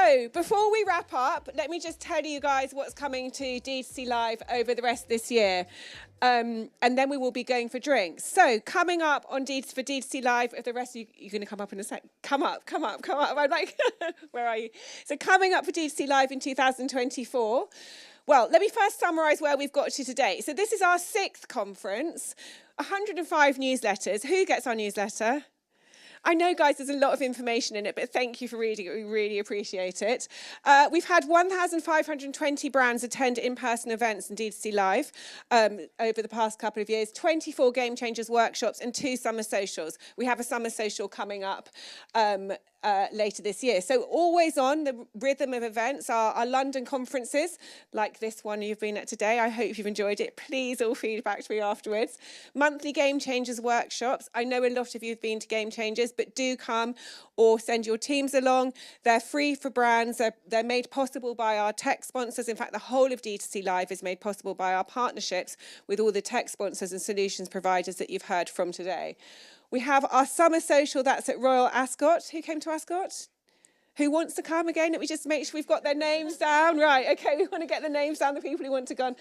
So before we wrap up, let me just tell you guys what's coming to DTC Live over the rest of this year. And then we will be going for drinks. So coming up on DTC Live, if the rest of you're going to come up in a sec. Come up. I'm like, where are you? So coming up for DTC Live in 2024. Well, let me first summarise where we've got to today. So this is our 6th conference, 105 newsletters. Who gets our newsletter? I know, guys, there's a lot of information in it, but thank you for reading it. We really appreciate it. We've had 1,520 brands attend in-person events in DTC Live over the past couple of years, 24 Game Changers workshops and 2 summer socials. We have a summer social coming up later this year. So always on the rhythm of events are our London conferences, like this one you've been at today. I hope you've enjoyed it. Please all feedback to me afterwards. Monthly Game Changers workshops. I know a lot of you have been to Game Changers, but do come or send your teams along. They're free for brands. They're made possible by our tech sponsors. In fact, the whole of DTC Live is made possible by our partnerships with all the tech sponsors and solutions providers that you've heard from today. We have our summer social, that's at Royal Ascot. Who came to Ascot? Who wants to come again? Let me just make sure we've got their names down. Right, okay, we want to get the names down, the people who want to go on.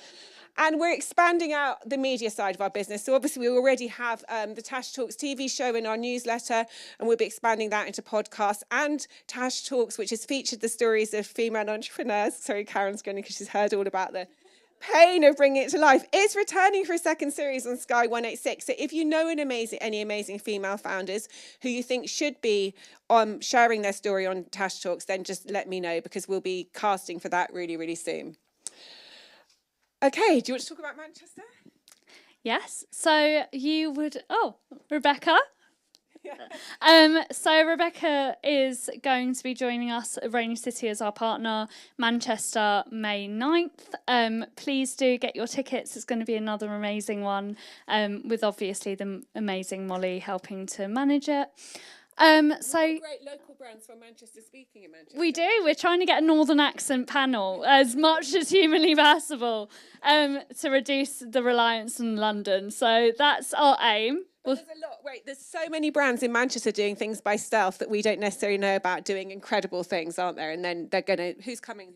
And we're expanding out the media side of our business. So obviously we already have the Tash Talks TV show in our newsletter, and we'll be expanding that into podcasts. And Tash Talks, which has featured the stories of female entrepreneurs. Sorry, Karen's going because she's heard all about the pain of bringing it to life. It's returning for a second series on Sky 186. So if you know any amazing female founders who you think should be sharing their story on Tash Talks, then just let me know, because we'll be casting for that really, really soon. Okay, do you want to talk about Manchester? Yes. So you would... Oh, Rebecca. So Rebecca is going to be joining us at Rainy City as our partner, Manchester, May 9th. Please do get your tickets. It's going to be another amazing one, with obviously the amazing Molly helping to manage it. So great local brands from Manchester speaking in Manchester. We do. We're trying to get a Northern accent panel as much as humanly possible, to reduce the reliance on London. So that's our aim. There's a lot. There's so many brands in Manchester doing things by stealth that we don't necessarily know about, doing incredible things, aren't there? And then they're going to... Who's coming?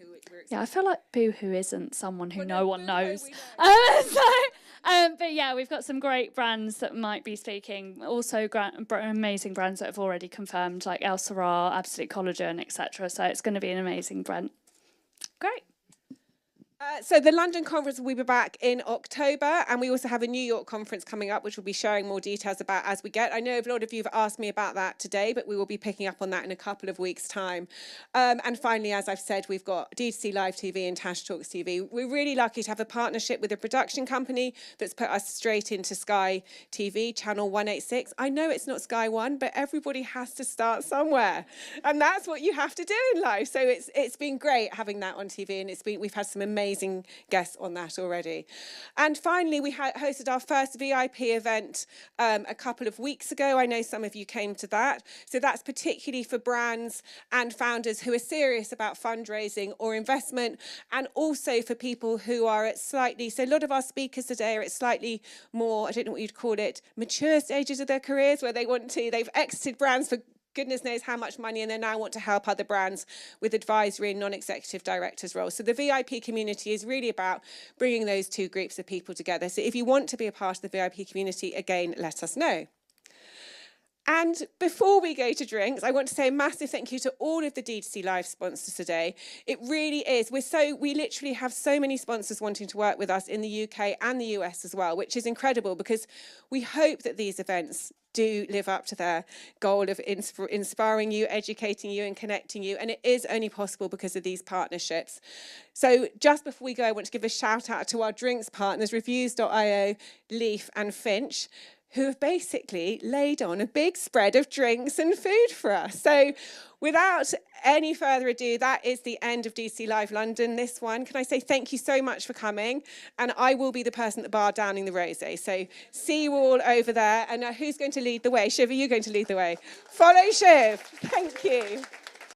Yeah, I feel like Boohoo isn't someone who no one knows. But yeah, we've got some great brands that might be speaking. Also, amazing brands that have already confirmed, like El Sarah, Absolute Collagen, etc. So it's going to be an amazing brand. Great. So the London conference will be back in October, and we also have a New York conference coming up, which we'll be sharing more details about as we get. I know a lot of you have asked me about that today, but we will be picking up on that in a couple of weeks' time. And finally, as I've said, we've got DTC Live TV and Tash Talks TV. We're really lucky to have a partnership with a production company that's put us straight into Sky TV, channel 186. I know it's not Sky One, but everybody has to start somewhere, and that's what you have to do in life. So it's been great having that on TV, and we've had some amazing guests on that already. And finally, we hosted our first VIP event a couple of weeks ago. I know some of you came to that. So that's particularly for brands and founders who are serious about fundraising or investment, and also for people who are at slightly... So a lot of our speakers today are at slightly more, I don't know what you'd call it, mature stages of their careers, where they've exited brands for goodness knows how much money, and they now want to help other brands with advisory and non-executive directors roles. So the VIP community is really about bringing those two groups of people together. So if you want to be a part of the VIP community, again, let us know. And before we go to drinks, I want to say a massive thank you to all of the DTC Live sponsors today. It really is. We literally have so many sponsors wanting to work with us in the UK and the US as well, which is incredible, because we hope that these events do live up to their goal of inspiring you, educating you and connecting you. And it is only possible because of these partnerships. So just before we go, I want to give a shout out to our drinks partners, Reviews.io, Leaf and Finch, who have basically laid on a big spread of drinks and food for us. So without any further ado, that is the end of DTC Live London, this one. Can I say thank you so much for coming? And I will be the person at the bar downing the rosé. So see you all over there. And who's going to lead the way? Shiv, are you going to lead the way? Follow Shiv. Thank you.